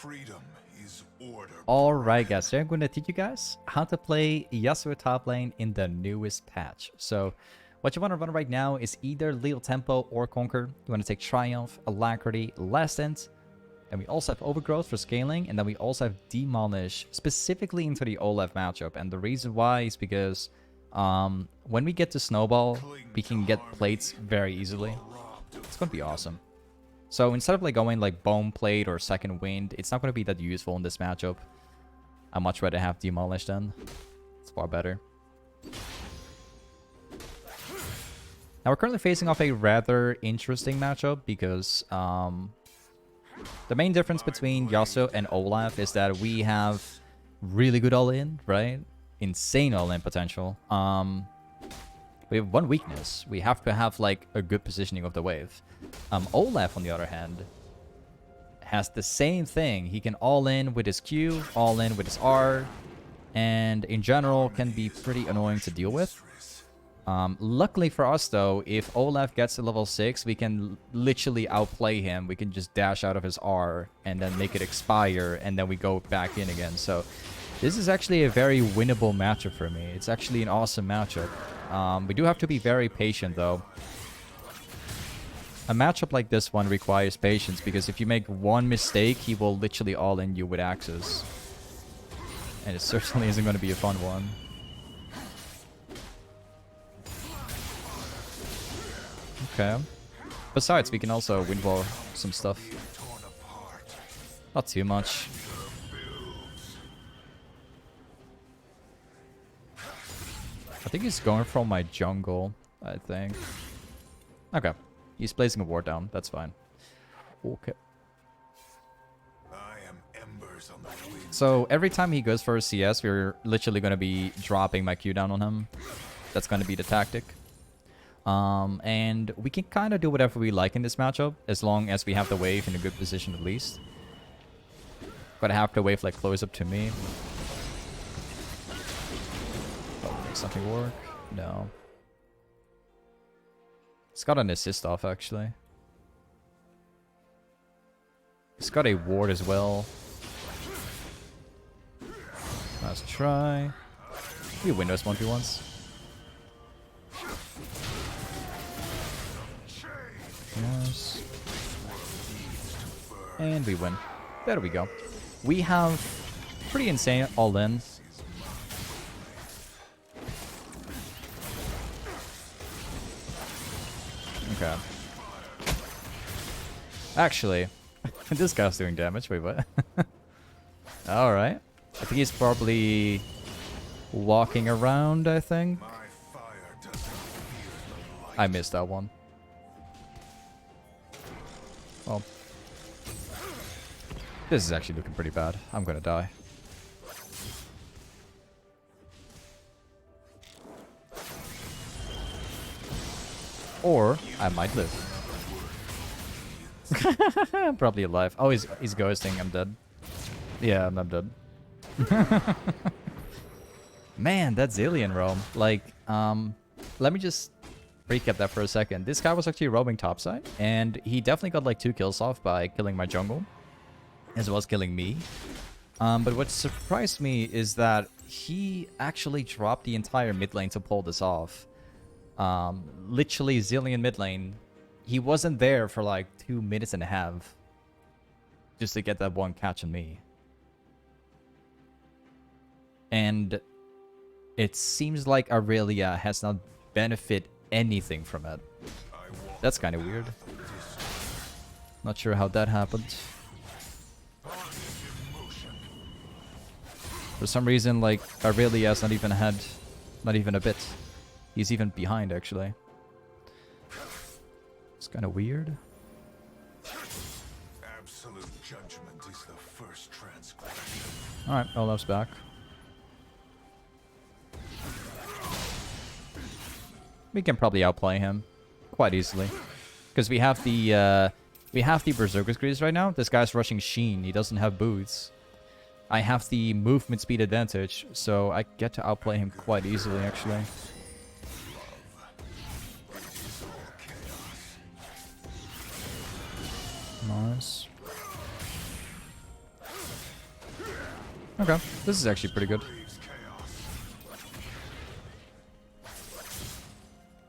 Freedom is order. Alright guys, so I'm going to teach you guys how to play Yasuo top lane in the newest patch. So what you want to run right now is either Lethal Tempo or Conquer. You want to take Triumph, Alacrity, Last Stand. And we also have Overgrowth for scaling, and then we also have Demolish specifically into the Olaf matchup. And the reason why is because when we get to Snowball, we can get plates very easily. It's going to be awesome. So instead of like going like Bone Plate or Second Wind, it's not going to be that useful in this matchup. I'd much rather have Demolish then. It's far better. Now we're currently facing off a rather interesting matchup because the main difference between Yasuo and Olaf is that we have really good all-in, right? Insane all-in potential. We have one weakness. We have to have like a good positioning of the wave. Olaf, on the other hand, has the same thing. He can all-in with his Q, all-in with his R, and in general can be pretty annoying to deal with. Luckily for us though, if Olaf gets to level 6, we can literally outplay him. We can just dash out of his R and then make it expire, and then we go back in again. So this is actually a very winnable matchup for me. It's actually an awesome matchup. We do have to be very patient though. A matchup like this one requires patience because if you make one mistake, he will literally all-in you with axes. And it certainly isn't going to be a fun one. Okay. Besides, we can also windwall some stuff. Not too much. I think he's going for my jungle, I think. Okay. He's placing a ward down. That's fine. Okay. So every time he goes for a CS, we're literally going to be dropping my Q down on him. That's going to be the tactic. And we can kind of do whatever we like in this matchup, as long as we have the wave in a good position at least. But I have the wave like close up to me. Oh, make something work? No. It's got an assist off actually. It's got a ward as well. Let's try. We Windows 1v1s. Yes. And we win. There we go. We have pretty insane all-in. Okay. Actually, this guy's doing damage. Wait, what? Alright. I think he's probably walking around, I think. I missed that one. Well, this is actually looking pretty bad. I'm gonna die. Or I might live. I'm probably alive. Oh, he's ghosting. I'm dead. Yeah, I'm dead. Man, that's alien roam. Like, let me just recap that for a second. This guy was actually roaming topside, and he definitely got like 2 kills off by killing my jungle, as well as killing me. But what surprised me is that he actually dropped the entire mid lane to pull this off. Literally Zillion mid lane. He wasn't there for like 2.5 minutes just to get that one catch on me. And it seems like Aurelia has not benefited anything from it. That's kind of weird. Not sure how that happened. For some reason, like, Aurelia has not even a bit. He's even behind, actually. It's kind of weird. Absolute judgment is the first transgression. Alright, Olaf's back. We can probably outplay him quite easily. Because we have the berserker greaves right now. This guy's rushing Sheen. He doesn't have boots. I have the movement speed advantage, so I get to outplay him quite easily, actually. Nice. Okay, this is actually pretty good.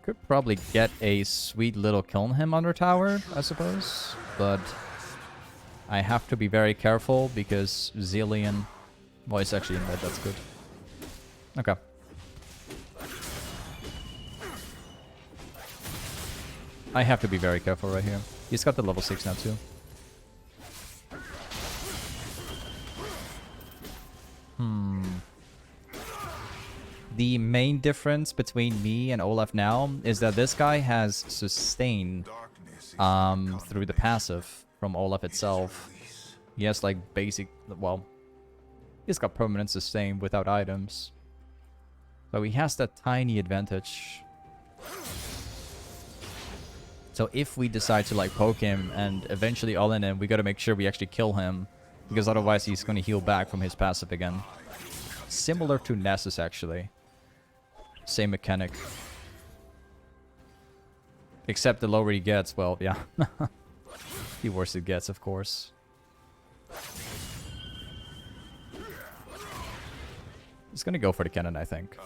Could probably get a sweet little kill on him under tower, I suppose. But I have to be very careful because Zillion... Well, it's actually in bed, that's good. Okay. I have to be very careful right here. He's got the level 6 now too. The main difference between me and Olaf now is that this guy has sustain through the passive from Olaf itself. He has like basic, well, he's got permanent sustain without items. So he has that tiny advantage. So if we decide to like poke him and eventually all in him, we gotta make sure we actually kill him. Because otherwise he's gonna heal back from his passive again. Similar to Nessus actually. Same mechanic. Except the lower he gets, well, yeah. The worse it gets, of course. He's gonna go for the cannon, I think.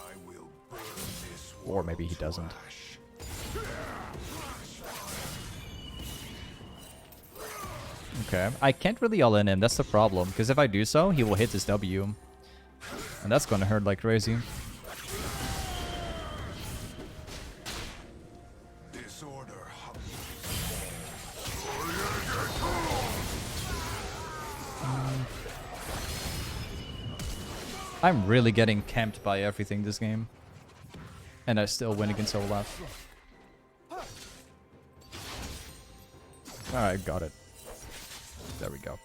Or maybe he doesn't. Okay, I can't really all in him, that's the problem. Because if I do so, he will hit his W. And that's gonna hurt like crazy. I'm really getting camped by everything this game. And I still win against Olaf. Alright, got it. There we go.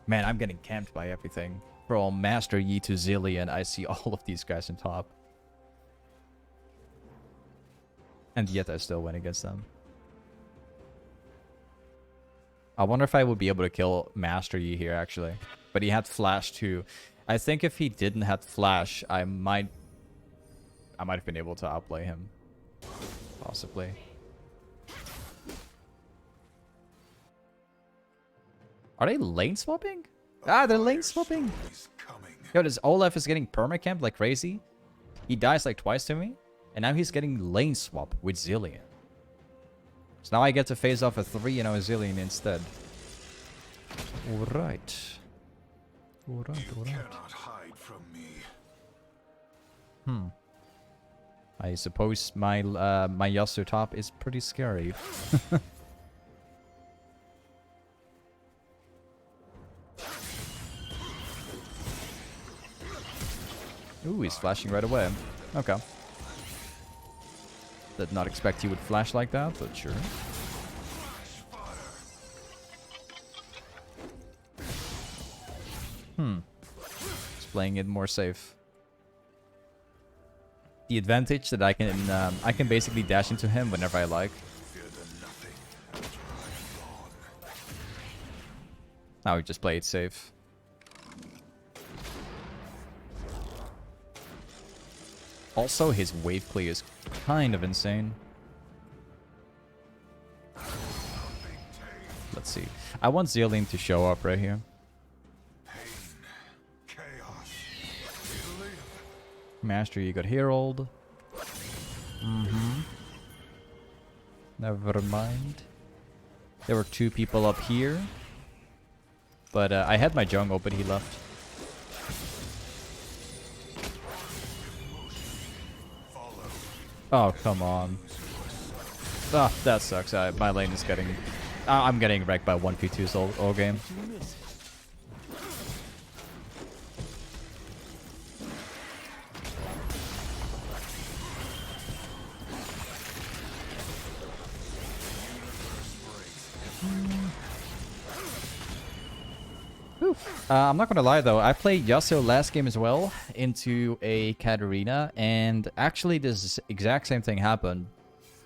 Man, I'm getting camped by everything. From Master Yi to Zillion, I see all of these guys on top. And yet I still win against them. I wonder if I would be able to kill Master Yi here, actually. But he had Flash too. I think if he didn't have Flash, I might have been able to outplay him. Possibly. Are they lane swapping? Ah, they're lane swapping. Yo, this Olaf is getting permacamped like crazy. He dies like twice to me. And now he's getting lane swap with Zillion. So now I get to face off a 3 and a Zillion instead. Alright. Alright. Cannot hide from me. I suppose my my Yasuo top is pretty scary. Ooh, he's flashing right away. Okay. Did not expect he would flash like that, but sure. Just playing it more safe. The advantage that I can basically dash into him whenever I like. Now we just play it safe. Also, his wave clear is kind of insane. Let's see. I want Zillion to show up right here. Master, you got Herald. Never mind. There were 2 people up here. But I had my jungle, but he left. Oh, come on. Ah, that sucks. My lane is getting... I'm getting wrecked by 1v2s all game. I'm not gonna lie though, I played Yasuo last game as well into a Katarina, and actually this exact same thing happened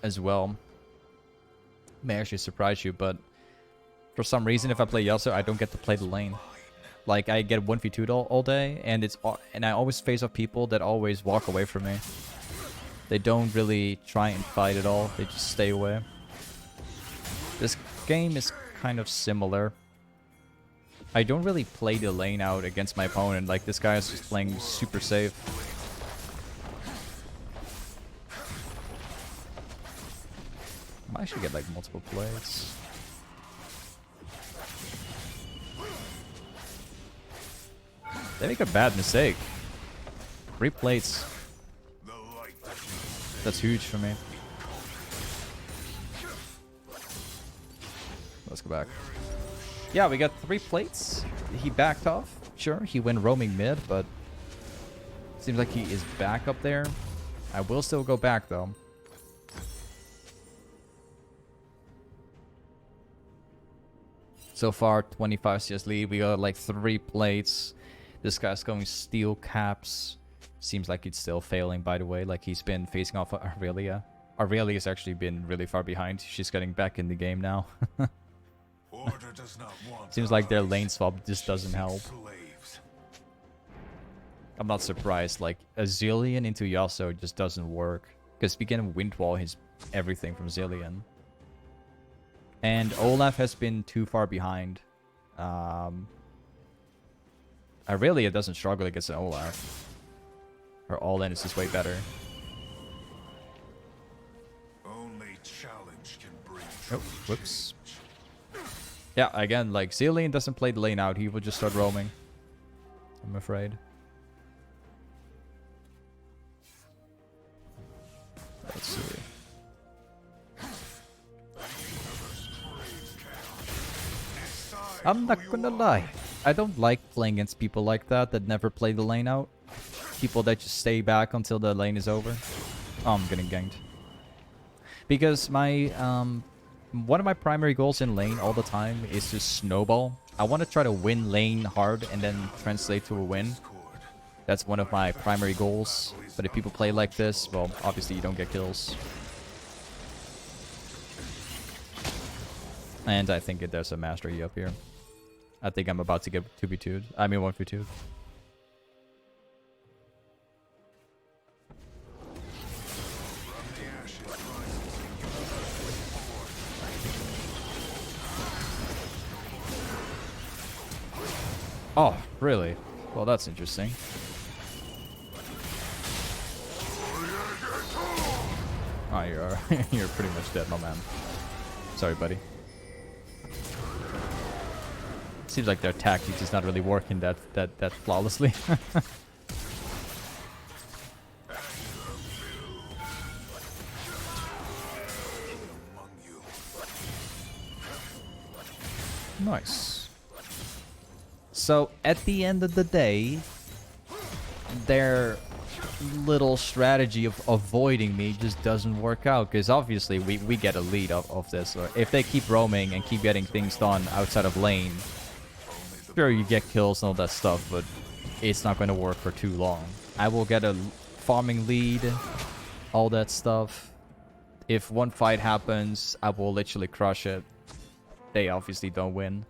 as well. May actually surprise you, but for some reason if I play Yasuo, I don't get to play the lane. Like I get 1v2'd all day, and I always face off people that always walk away from me. They don't really try and fight at all, they just stay away. This game is kind of similar. I don't really play the lane out against my opponent. Like, this guy is just playing super safe. I might actually get, like, multiple plays. They make a bad mistake. 3 plates. That's huge for me. Let's go back. Yeah, we got 3 plates. He backed off. Sure, he went roaming mid, but seems like he is back up there. I will still go back, though. So far, 25 CS lead. We got like 3 plates. This guy's going steel caps. Seems like it's still failing, by the way. Like, he's been facing off Aurelia. Aurelia's actually been really far behind. She's getting back in the game now. Seems like their lane swap just doesn't help. I'm not surprised. Like, a Zillion into Yasuo just doesn't work. Because speaking Wind Wall is everything from Zillion. And Olaf has been too far behind. Aurelia doesn't struggle against an Olaf. Her all-in is just way better. Only challenge can bring Oh, whoops. Yeah, again, like, Zillion doesn't play the lane out. He will just start roaming, I'm afraid. Let's see. I'm not gonna lie. I don't like playing against people like that never play the lane out. People that just stay back until the lane is over. Oh, I'm getting ganked. Because my one of my primary goals in lane all the time is to snowball. I want to try to win lane hard and then translate to a win. That's one of my primary goals. But if people play like this, well, obviously you don't get kills. And I think there's a Master E up here. I think I'm about to get 2v2'd. I mean 1v2'd. Oh, really? Well, that's interesting. Oh, you're pretty much dead, my man. Sorry, buddy. Seems like their tactics is not really working that flawlessly. Nice. So at the end of the day, their little strategy of avoiding me just doesn't work out, because obviously we get a lead of this. Or if they keep roaming and keep getting things done outside of lane, sure, you get kills and all that stuff, but it's not going to work for too long. I will get a farming lead, all that stuff. If one fight happens, I will literally crush it. They obviously don't win.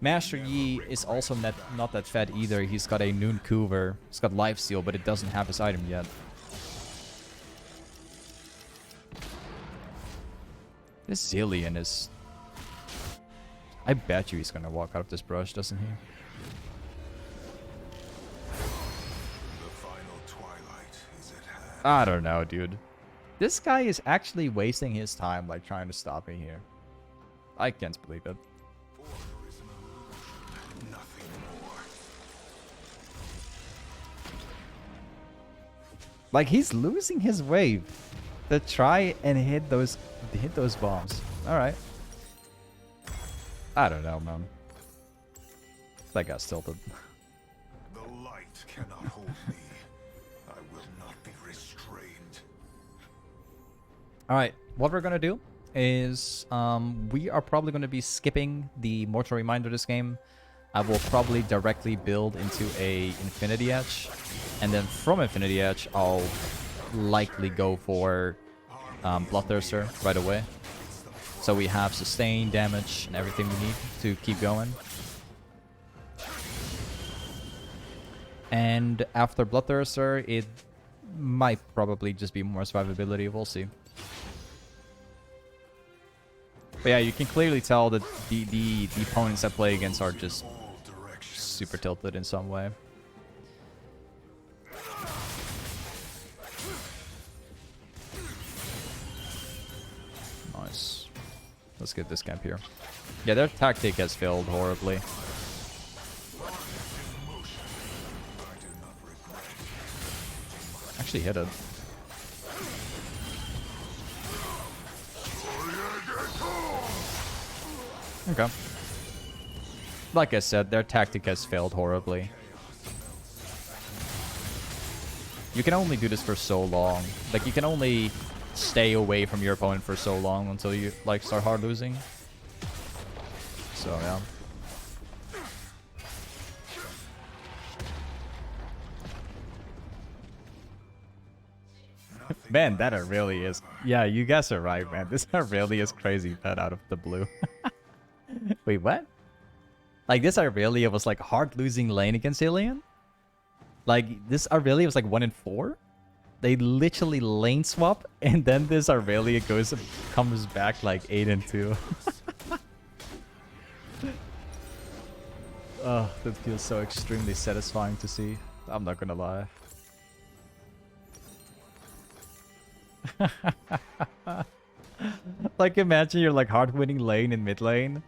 Master Yi is also not that fed either. He's got a Noon Couver. He's got Lifesteal, but it doesn't have his item yet. This Zillion is... I bet you he's gonna walk out of this brush, doesn't he? The final twilight is at hand. I don't know, dude. This guy is actually wasting his time, like, trying to stop me here. I can't believe it. Order is an illusion, nothing more. Like, he's losing his wave to try and hit those bombs. All right. I don't know, man. That guy's tilted. The light cannot hold me. I will not be restrained. All right, what we're gonna do is we are probably gonna be skipping the Mortal Reminder this game. I will probably directly build into a Infinity Edge, and then from Infinity Edge, I'll likely go for Bloodthirster right away. So we have sustain, damage, and everything we need to keep going. And after Bloodthirster, it might probably just be more survivability. We'll see. But yeah, you can clearly tell that the opponents I play against are just super tilted in some way. Nice. Let's get this camp here. Yeah, their tactic has failed horribly. Actually hit it. Okay. Like I said, their tactic has failed horribly. You can only do this for so long. Like, you can only stay away from your opponent for so long until you, like, start hard losing. So, yeah. Man, that really is... Yeah, you guys are right, man. This really is crazy bet out of the blue. Wait, what? Like, this Aurelia was, like, hard losing lane against Alien? Like, this Aurelia was, like, 1 in 4? They literally lane swap, and then this Aurelia comes back, like, 8 and 2. Oh, that feels so extremely satisfying to see. I'm not gonna lie. Like, imagine you're, like, hard winning lane in mid lane.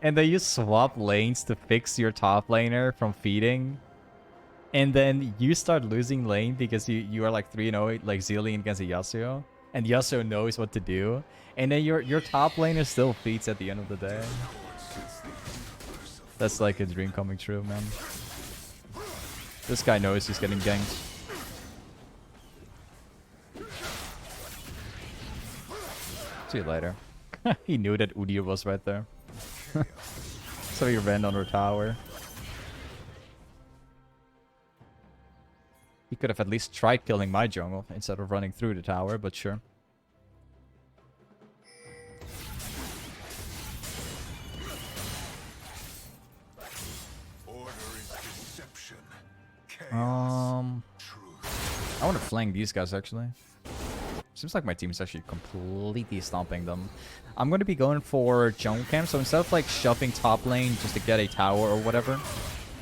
And then you swap lanes to fix your top laner from feeding. And then you start losing lane because you are like 3-0 like Zillion against a Yasuo. And Yasuo knows what to do. And then your top laner still feeds at the end of the day. That's like a dream coming true, man. This guy knows he's getting ganked. See you later. He knew that Udyr was right there. So he ran on her tower. He could have at least tried killing my jungle instead of running through the tower, but sure. I want to flank these guys actually. Seems like my team is actually completely stomping them. I'm going to be going for jungle camp, so instead of like shoving top lane just to get a tower or whatever,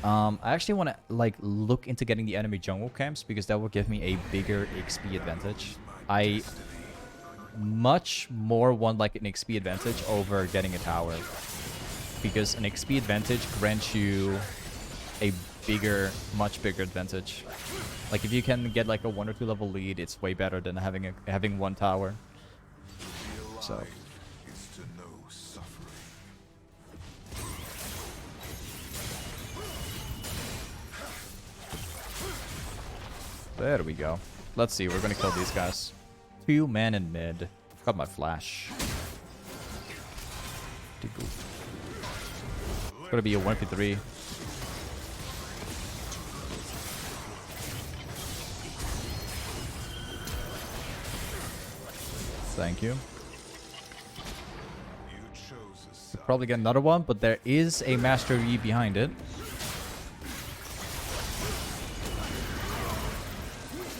I actually want to like look into getting the enemy jungle camps because that will give me a bigger XP advantage. I much more want like an XP advantage over getting a tower, because an XP advantage grants you a bigger, much bigger advantage. Like if you can get like a 1 or 2 level lead, it's way better than having one tower. So there we go. Let's see, we're gonna kill these guys. 2 man in mid. Got my flash. It's gonna be a 1v3. Thank you. Probably get another one, but there is a Master E behind it.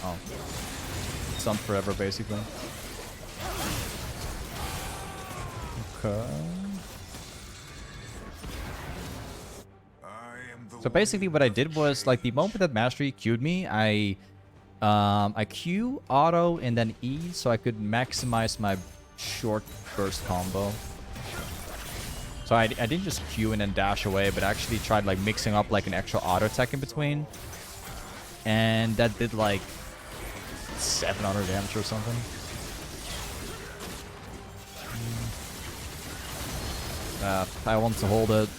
Oh. It's on forever, basically. Okay. So basically what I did was, like, the moment that Mastery Q'd me, I Q, auto, and then E, so I could maximize my short burst combo. So I didn't just Q and then dash away, but actually tried like mixing up like an extra auto attack in between. And that did like 700 damage or something. I want to hold it.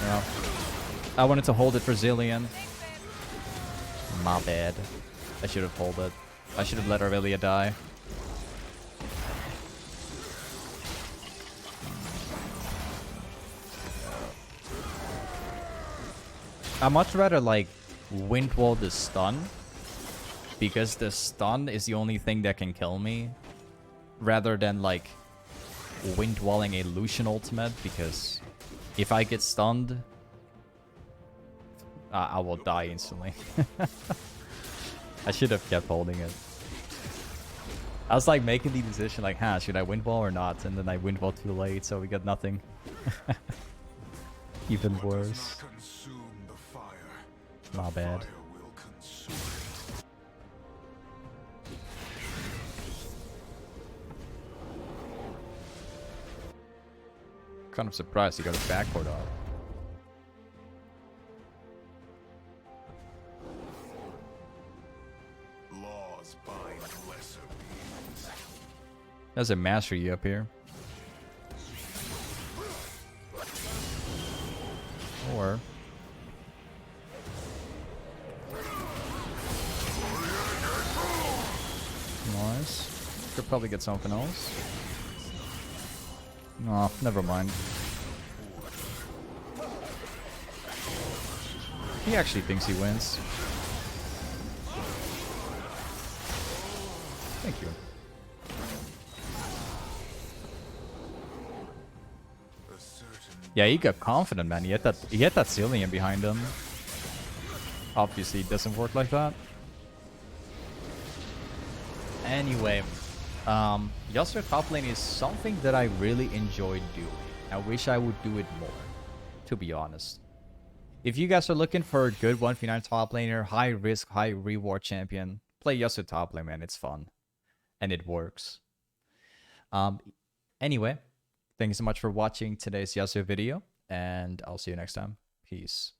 Yeah. I wanted to hold it for Zillion. My bad. I should have held it. I should have let Aurelia die. I'd much rather like wind wall the stun, because the stun is the only thing that can kill me, rather than like wind walling a Lucian ultimate, because if I get stunned, I will die instantly. I should have kept holding it. I was like making the decision like, should I wind wall or not? And then I wind wall too late, so we got nothing. Even What does worse. not consume the fire, My bad. fire will consume it. Kind of surprised he got his backboard off. Laws bind lesser beings. There's a mastery up here. Or nice. Could probably get something else. Oh, never mind. He actually thinks he wins. Thank you. Yeah, he got confident, man. He had that Cillian behind him. Obviously, it doesn't work like that. Anyway, Yasuo top lane is something that I really enjoy doing. I wish I would do it more, to be honest. If you guys are looking for a good 1v9 top laner, high risk, high reward champion, play Yasuo top lane, man. It's fun. And it works. Anyway, thank you so much for watching today's Yasuo video, and I'll see you next time. Peace.